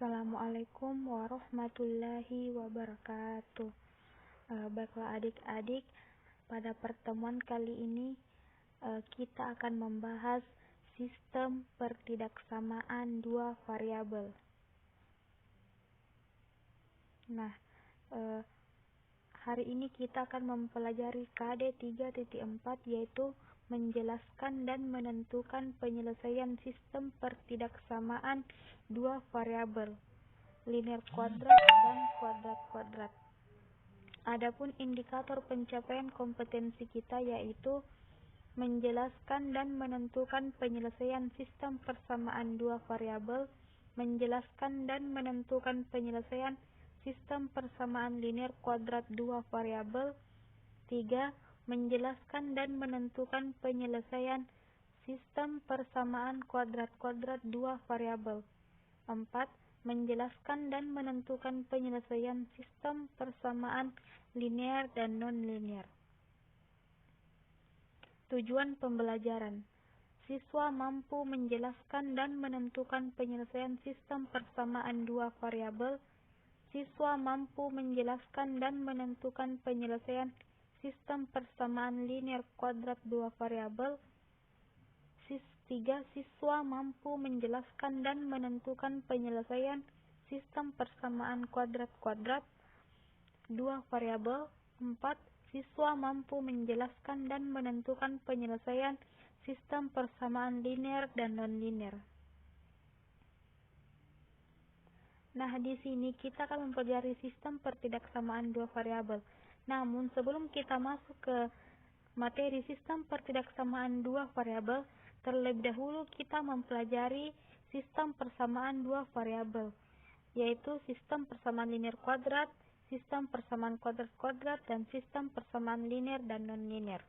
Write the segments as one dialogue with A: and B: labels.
A: Assalamualaikum warahmatullahi wabarakatuh. Baiklah adik-adik, pada pertemuan kali ini kita akan membahas sistem pertidaksamaan dua variabel. Nah, hari ini kita akan mempelajari KD 3.4, yaitu menjelaskan dan menentukan penyelesaian sistem pertidaksamaan dua variabel, linear kuadrat dan kuadrat-kuadrat. Adapun indikator pencapaian kompetensi kita yaitu menjelaskan dan menentukan penyelesaian sistem persamaan dua variabel, menjelaskan dan menentukan penyelesaian sistem persamaan linear kuadrat dua variabel. 3. Menjelaskan dan menentukan penyelesaian sistem persamaan kuadrat-kuadrat dua variabel. 4. Menjelaskan dan menentukan penyelesaian sistem persamaan linear dan non-linear. Tujuan pembelajaran: siswa mampu menjelaskan dan menentukan penyelesaian sistem persamaan dua variabel. Siswa mampu menjelaskan dan menentukan penyelesaian sistem persamaan linear kuadrat dua variabel. 3. Siswa mampu menjelaskan dan menentukan penyelesaian sistem persamaan kuadrat-kuadrat dua variabel. 4. Siswa mampu menjelaskan dan menentukan penyelesaian sistem persamaan linear dan non-linear. Nah, di sini kita akan mempelajari sistem pertidaksamaan dua variabel. Namun, sebelum kita masuk ke materi sistem pertidaksamaan dua variabel, terlebih dahulu kita mempelajari sistem persamaan dua variabel, yaitu sistem persamaan linear kuadrat, sistem persamaan kuadrat-kuadrat, dan sistem persamaan linear dan non-linear.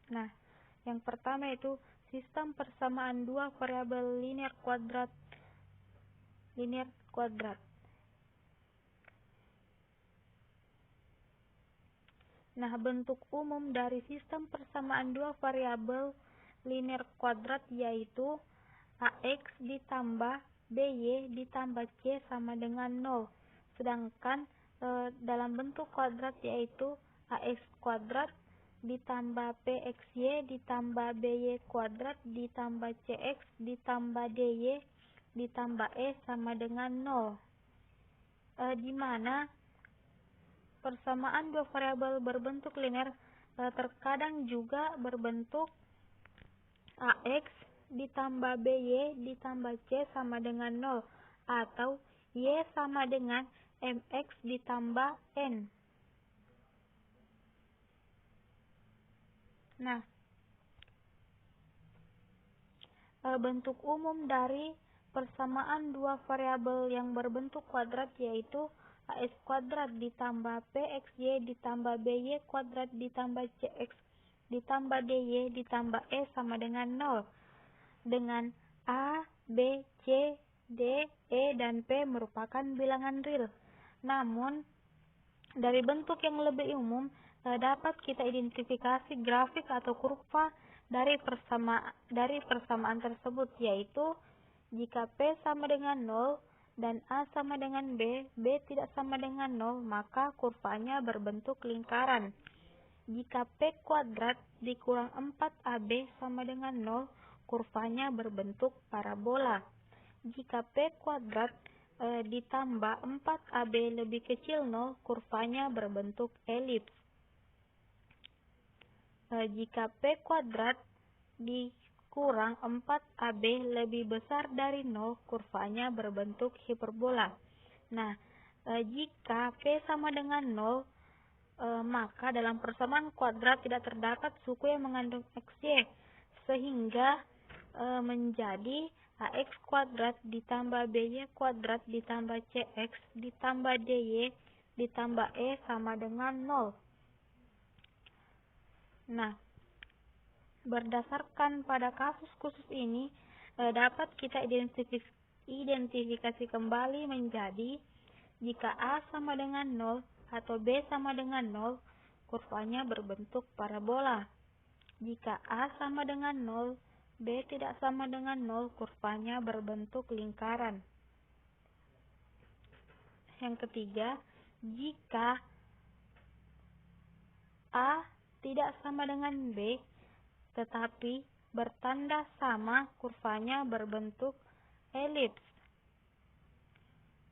A: Nah, yang pertama itu sistem persamaan dua variabel linear kuadrat. Nah, bentuk umum dari sistem persamaan dua variabel linear kuadrat yaitu AX ditambah BY ditambah C sama dengan 0. Sedangkan dalam bentuk kuadrat yaitu AX kuadrat ditambah PXY ditambah BY kuadrat ditambah CX ditambah DY ditambah E sama dengan 0. Di mana persamaan dua variabel berbentuk linear terkadang juga berbentuk AX ditambah BY ditambah C sama dengan 0 atau Y sama dengan MX ditambah N. Nah, bentuk umum dari persamaan dua variabel yang berbentuk kuadrat yaitu AX kuadrat ditambah PXY ditambah BY kuadrat ditambah CX ditambah DY ditambah E sama dengan 0, dengan A, B, C, D, E, dan P merupakan bilangan real. Namun, dari bentuk yang lebih umum dapat kita identifikasi grafik atau kurva dari persamaan tersebut, yaitu jika P sama dengan 0 dan A sama dengan B tidak sama dengan 0, maka kurvanya berbentuk lingkaran. Jika P kuadrat dikurang 4AB sama dengan 0, kurvanya berbentuk parabola. Jika P kuadrat ditambah 4AB lebih kecil 0, kurvanya berbentuk elips. Jika P kuadrat dikurang 4AB lebih besar dari 0, kurvanya berbentuk hiperbola. Nah, jika P sama dengan 0, maka dalam persamaan kuadrat tidak terdapat suku yang mengandung XY, sehingga menjadi AX kuadrat ditambah BY kuadrat ditambah CX ditambah DY ditambah E sama dengan 0. Nah, berdasarkan pada kasus khusus ini dapat kita identifikasi kembali menjadi jika A sama dengan 0 atau B sama dengan 0, kurvanya berbentuk parabola. Jika A sama dengan 0, B tidak sama dengan 0, kurvanya berbentuk lingkaran. Yang ketiga, jika A tidak sama dengan B, tetapi bertanda sama, kurvanya berbentuk elips.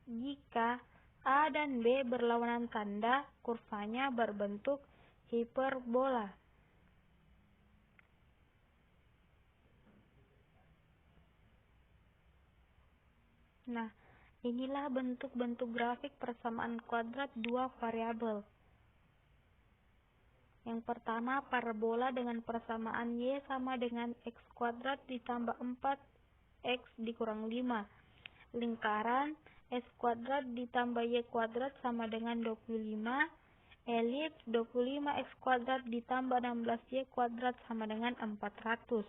A: Jika A dan B berlawanan tanda, kurvanya berbentuk hiperbola. Nah, inilah bentuk-bentuk grafik persamaan kuadrat dua variabel. Yang pertama, parabola dengan persamaan Y sama dengan X kuadrat ditambah 4X dikurang 5. Lingkaran S kuadrat ditambah Y kuadrat sama dengan 25. Elips 25X kuadrat ditambah 16Y kuadrat sama dengan 400.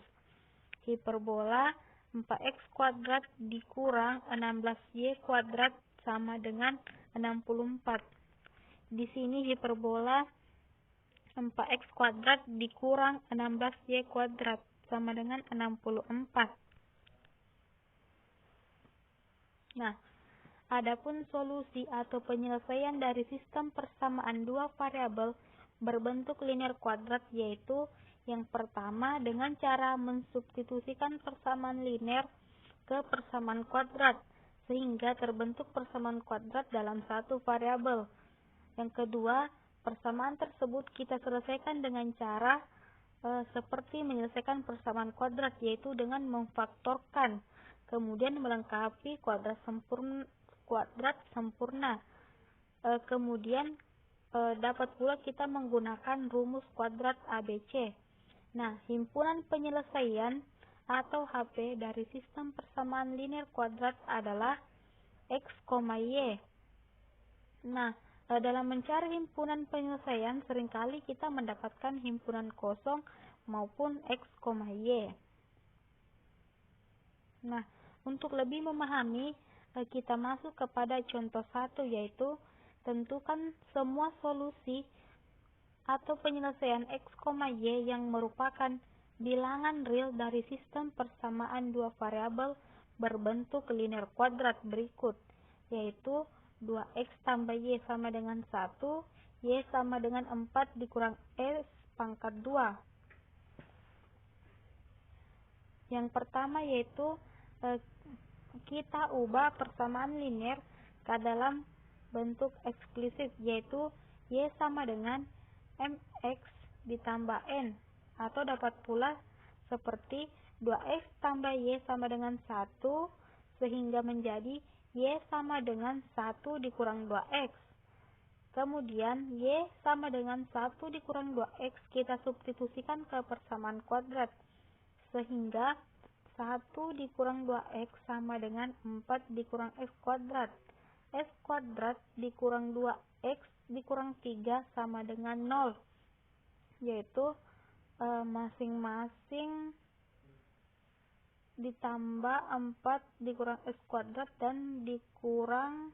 A: Hiperbola 4X kuadrat dikurang 16Y kuadrat sama dengan 64. Di sini hiperbola 4X kuadrat dikurang 16Y kuadrat sama dengan 64. Nah, adapun solusi atau penyelesaian dari sistem persamaan dua variabel berbentuk linear kuadrat yaitu yang pertama dengan cara mensubstitusikan persamaan linear ke persamaan kuadrat sehingga terbentuk persamaan kuadrat dalam satu variabel. Yang kedua, persamaan tersebut kita selesaikan dengan cara seperti menyelesaikan persamaan kuadrat yaitu dengan memfaktorkan, kemudian melengkapi kuadrat sempurna. Kemudian dapat pula kita menggunakan rumus kuadrat ABC. Nah, himpunan penyelesaian atau HP dari sistem persamaan linear kuadrat adalah X, Y. Nah, dalam mencari himpunan penyelesaian seringkali kita mendapatkan himpunan kosong maupun X, Y. Nah, untuk lebih memahami, kita masuk kepada contoh 1 yaitu tentukan semua solusi atau penyelesaian X, Y yang merupakan bilangan real dari sistem persamaan dua variabel berbentuk linear kuadrat berikut, yaitu 2X tambah Y sama dengan 1, Y sama dengan 4 dikurang X pangkat 2. Yang pertama yaitu kita ubah persamaan linear ke dalam bentuk eksklusif, yaitu Y sama dengan MX ditambah N, atau dapat pula seperti 2X tambah Y sama dengan 1 sehingga menjadi Y sama dengan 1 dikurang 2X. Kemudian Y sama dengan 1 dikurang 2X kita substitusikan ke persamaan kuadrat sehingga 1 dikurang 2X sama dengan 4 dikurang X kuadrat. X kuadrat dikurang 2X dikurang 3 sama dengan 0, yaitu masing-masing ditambah 4 dikurang X kuadrat dan dikurang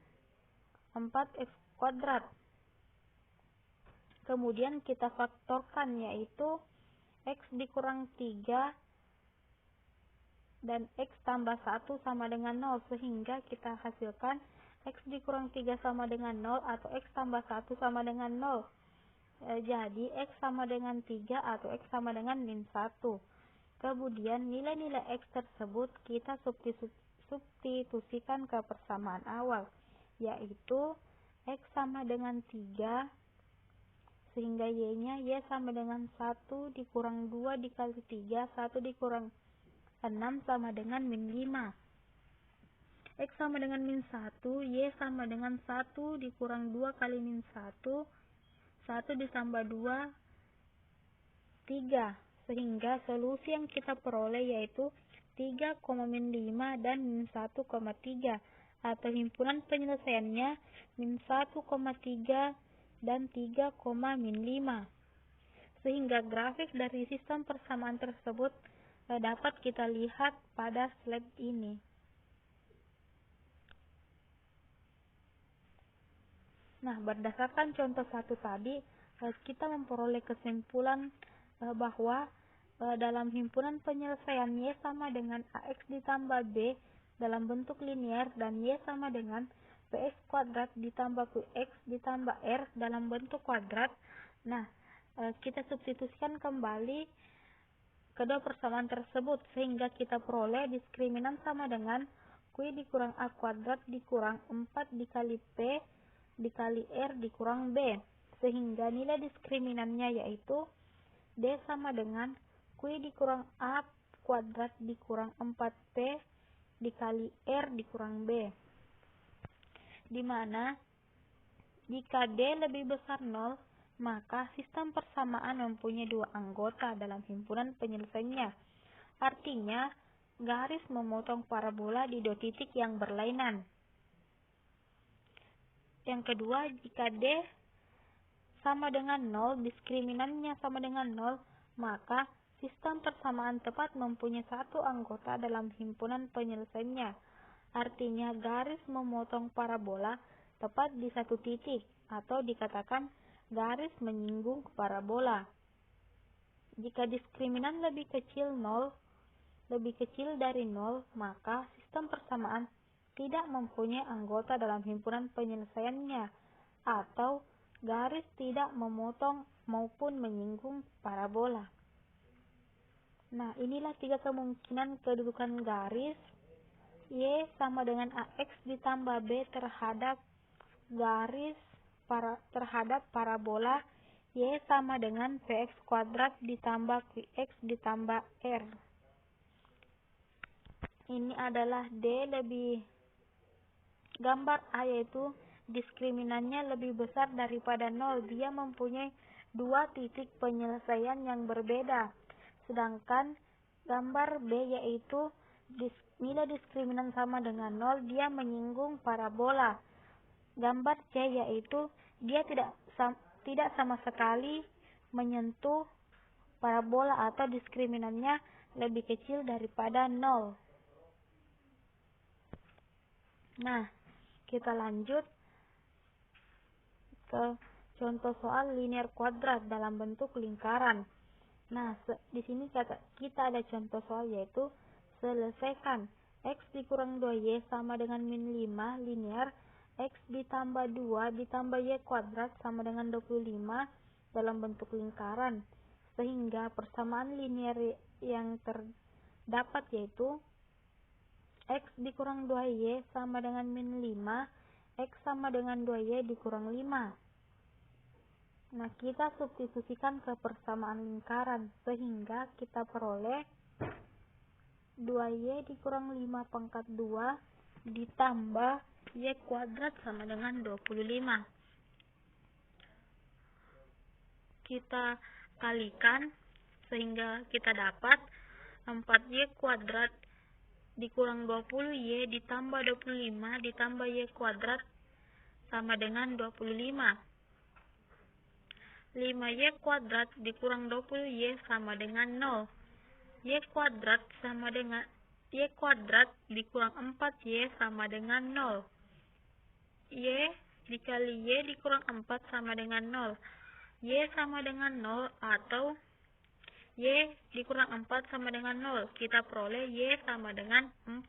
A: 4X kuadrat. Kemudian kita faktorkan, yaitu X dikurang 3 dan X tambah 1 sama dengan 0 sehingga kita hasilkan X dikurang 3 sama dengan 0 atau X tambah 1 sama dengan 0. Jadi X sama dengan 3 atau X sama dengan min 1. Kemudian nilai-nilai X tersebut kita substitusikan ke persamaan awal, yaitu X sama dengan 3 sehingga Y-nya Y sama dengan 1 dikurang 2 dikali 3, 1 dikurang 6 sama dengan min 5. X sama dengan min 1, Y sama dengan 1 dikurang 2 kali min 1, 1 ditambah 2, 3. Sehingga solusi yang kita peroleh yaitu 3, min 5 dan min 1,3. Atau himpunan penyelesaiannya min 1,3 dan 3, min 5. Sehingga grafik dari sistem persamaan tersebut dapat kita lihat pada slide ini. Nah, berdasarkan contoh 1 tadi, kita memperoleh kesimpulan bahwa dalam himpunan penyelesaian Y sama dengan AX ditambah B dalam bentuk linear dan Y sama dengan PX kuadrat ditambah QX ditambah R dalam bentuk kuadrat. Nah, kita substitusikan kembali kedua persamaan tersebut sehingga kita peroleh diskriminan sama dengan Q dikurang A kuadrat dikurang 4 dikali P dikali R dikurang B, sehingga nilai diskriminannya yaitu D sama dengan Q dikurang A kuadrat dikurang 4P dikali R dikurang B, di mana jika D lebih besar 0, maka sistem persamaan mempunyai dua anggota dalam himpunan penyelesaiannya. Artinya, garis memotong parabola di dua titik yang berlainan. Yang kedua, jika D sama dengan 0, diskriminannya sama dengan 0, maka sistem persamaan tepat mempunyai satu anggota dalam himpunan penyelesaiannya. Artinya, garis memotong parabola tepat di satu titik, atau dikatakan garis menyinggung parabola. Jika diskriminan lebih kecil dari 0, maka sistem persamaan tidak mempunyai anggota dalam himpunan penyelesaiannya, atau garis tidak memotong maupun menyinggung parabola. Nah, inilah tiga kemungkinan kedudukan garis Y sama dengan AX ditambah B terhadap parabola Y sama dengan PX kuadrat ditambah QX ditambah R. Ini adalah gambar A, yaitu diskriminannya lebih besar daripada 0. Dia mempunyai dua titik penyelesaian yang berbeda. Sedangkan gambar B, yaitu nilai diskriminan sama dengan 0, dia menyinggung parabola. Gambar C, yaitu dia tidak sama sekali menyentuh parabola atau diskriminannya lebih kecil daripada 0. Nah, kita lanjut ke contoh soal linear kuadrat dalam bentuk lingkaran. Nah, di sini kita ada contoh soal, yaitu selesaikan X dikurang 2Y sama dengan min 5 linear X ditambah 2 ditambah Y kuadrat sama dengan 25 dalam bentuk lingkaran, sehingga persamaan linear yang terdapat yaitu X dikurang 2Y sama dengan min 5, X sama dengan 2Y dikurang 5. Nah, kita substitusikan ke persamaan lingkaran, sehingga kita peroleh 2Y dikurang 5 pangkat 2 ditambah Y kuadrat sama dengan 25. Kita kalikan sehingga kita dapat 4Y kuadrat dikurang 20Y ditambah 25 ditambah Y kuadrat sama dengan 25. 5Y kuadrat dikurang 20Y sama dengan 0. Y kuadrat dikurang 4Y sama dengan 0. Y dikali Y dikurang 4 sama dengan 0. Y sama dengan 0 atau Y dikurang 4 sama dengan 0. Kita peroleh Y sama dengan 4.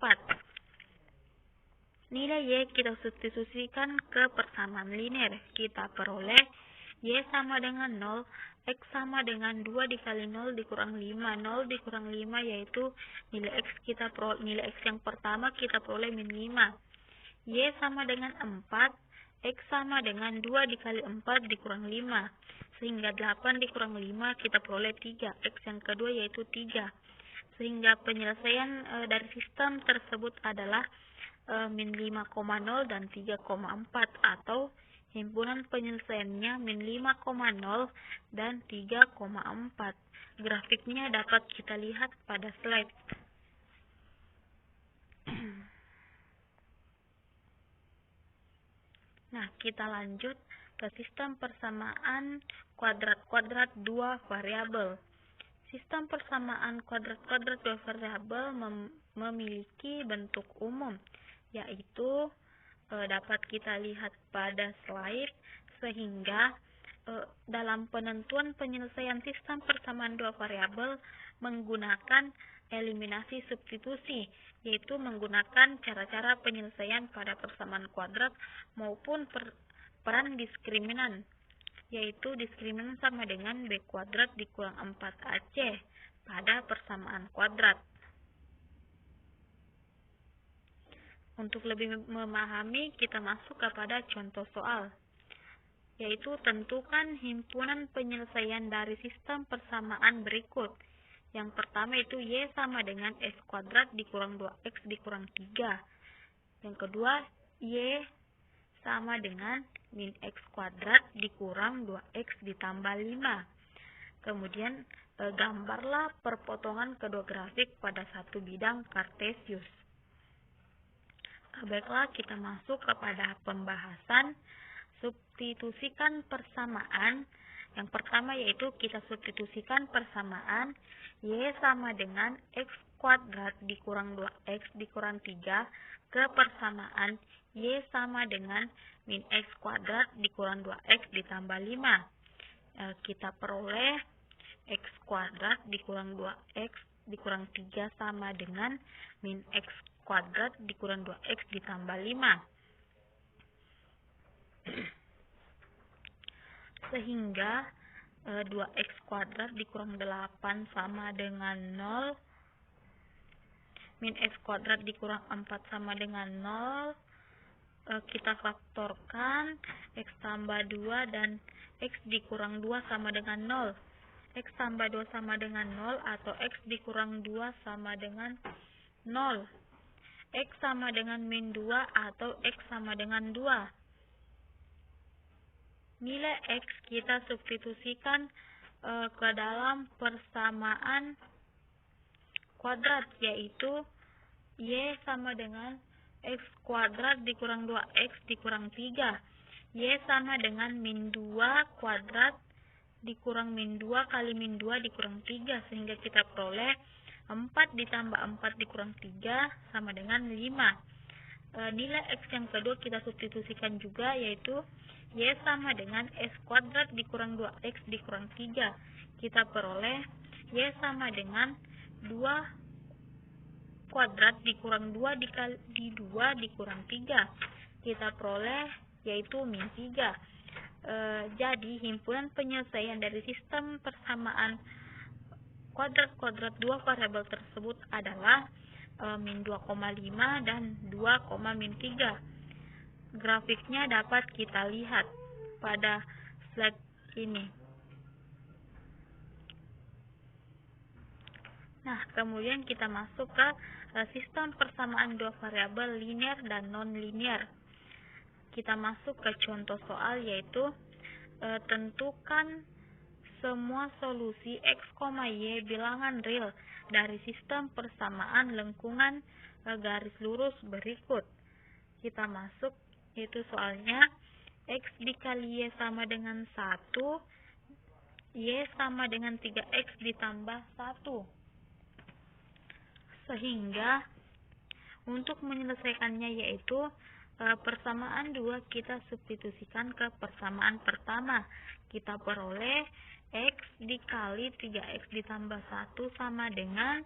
A: Nilai Y kita substitusikan ke persamaan linear. Kita peroleh Y sama dengan 0, X sama dengan 2 dikali 0 dikurang 5. 0 dikurang 5 yaitu nilai X nilai X yang pertama kita peroleh min 5. Y sama dengan 4, X sama dengan 2 dikali 4 dikurang 5. Sehingga 8 dikurang 5 kita peroleh 3. X yang kedua yaitu 3. Sehingga penyelesaian dari sistem tersebut adalah min 5,0 dan 3,4, atau himpunan penyelesaiannya min 5,0 dan 3,4. Grafiknya dapat kita lihat pada slide. Nah, kita lanjut ke sistem persamaan kuadrat-kuadrat dua variabel. Sistem persamaan kuadrat-kuadrat dua variabel memiliki bentuk umum, yaitu dapat kita lihat pada slide, sehingga dalam penentuan penyelesaian sistem persamaan dua variabel menggunakan eliminasi substitusi, yaitu menggunakan cara-cara penyelesaian pada persamaan kuadrat maupun peran diskriminan, yaitu diskriminan sama dengan B kuadrat dikurang 4AC pada persamaan kuadrat. Untuk lebih memahami, kita masuk kepada contoh soal, yaitu tentukan himpunan penyelesaian dari sistem persamaan berikut. Yang pertama itu Y sama dengan S kuadrat dikurang 2X dikurang 3. Yang kedua, Y sama dengan min X kuadrat dikurang 2X ditambah 5. Kemudian, gambarlah perpotongan kedua grafik pada satu bidang kartesius. Baiklah, kita masuk kepada pembahasan substitusikan persamaan. Yang pertama yaitu kita substitusikan persamaan Y sama dengan X kuadrat dikurang 2X dikurang 3 ke persamaan Y sama dengan min X kuadrat dikurang 2X ditambah 5. Kita peroleh X kuadrat dikurang 2X dikurang 3 sama dengan min X kuadrat dikurang 2X ditambah 5. Sehingga 2X kuadrat dikurang 8 sama dengan 0, min X kuadrat dikurang 4 sama dengan 0, kita faktorkan X tambah 2 dan X dikurang 2 sama dengan 0. X tambah 2 sama dengan 0 atau X dikurang 2 sama dengan 0. X sama dengan min 2 atau X sama dengan 2. Nilai X kita substitusikan ke dalam persamaan kuadrat, yaitu Y sama dengan X kuadrat dikurang 2X dikurang 3. Y sama dengan min 2 kuadrat dikurang min 2 kali min 2 dikurang 3, sehingga kita peroleh 4 ditambah 4 dikurang 3 sama dengan 5. Nilai X yang kedua kita substitusikan juga, yaitu Y sama dengan S kuadrat dikurang 2X dikurang 3. Kita peroleh Y sama dengan 2 kuadrat dikurang 2 dikali 2 dikurang 3. Kita peroleh yaitu min 3. Jadi himpunan penyelesaian dari sistem persamaan kuadrat-kuadrat dua variabel tersebut adalah min 2,5 dan 2,-3. Grafiknya dapat kita lihat pada slide ini. Nah, kemudian kita masuk ke sistem persamaan dua variabel linear dan non-linear. Kita masuk ke contoh soal, yaitu tentukan semua solusi X, Y bilangan real dari sistem persamaan lengkungan garis lurus berikut. Kita masuk, yaitu soalnya X dikali Y sama dengan 1, Y sama dengan 3X ditambah 1. Sehingga untuk menyelesaikannya yaitu persamaan 2 kita substitusikan ke persamaan pertama. Kita peroleh X dikali 3X ditambah 1 sama dengan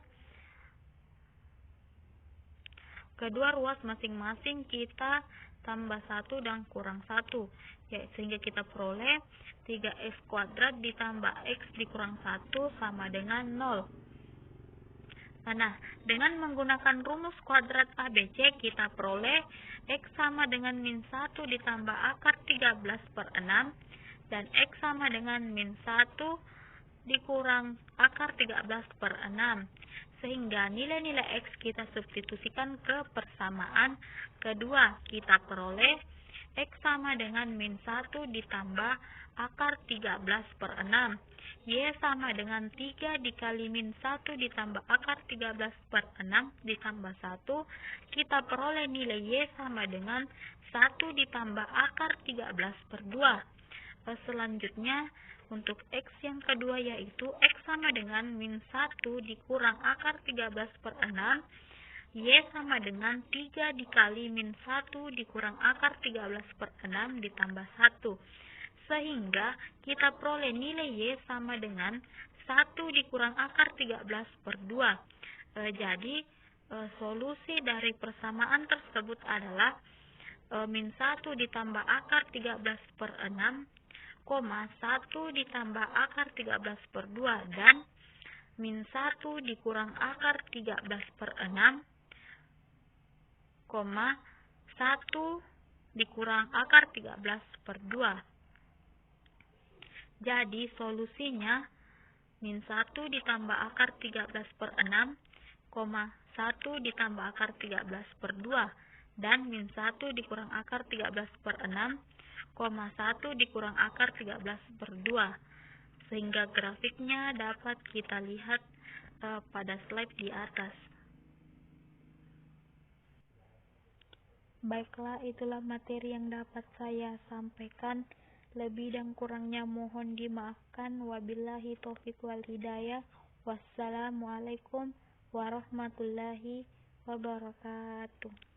A: kedua ruas masing-masing kita tambah 1 dan kurang 1. Sehingga kita peroleh 3X kuadrat ditambah X dikurang 1 sama dengan 0. Nah, dengan menggunakan rumus kuadrat ABC kita peroleh X sama dengan min 1 ditambah akar 13 per 6 dan X sama dengan min 1 dikurang akar 13 per 6. Sehingga nilai-nilai X kita substitusikan ke persamaan kedua. Kita peroleh X sama dengan min 1 ditambah akar 13 per 6. Y sama dengan 3 dikali min 1 ditambah akar 13 per 6 ditambah 1. Kita peroleh nilai Y sama dengan 1 ditambah akar 13 per 2. Selanjutnya, untuk X yang kedua yaitu X sama dengan min 1 dikurang akar 13 per 6. Y sama dengan 3 dikali min 1 dikurang akar 13 per 6 ditambah 1. Sehingga kita peroleh nilai Y sama dengan 1 dikurang akar 13 per 2. Jadi solusi dari persamaan tersebut adalah min 1 ditambah akar 13 per 6, 1 ditambah akar 13 per 2, dan min 1 dikurang akar 13 per 6, 1 dikurang akar 13 per 2. Jadi solusinya min 1 ditambah akar 13 per 6, 1 ditambah akar 13 per 2, dan min 1 dikurang akar 13 per 6, 1 dikurang akar 13 per 2. Sehingga grafiknya dapat kita lihat pada slide di atas. Baiklah, itulah materi yang dapat saya sampaikan. Lebih dan kurangnya mohon dimaafkan. Wabillahi taufiq wal hidayah. Wassalamualaikum warahmatullahi wabarakatuh.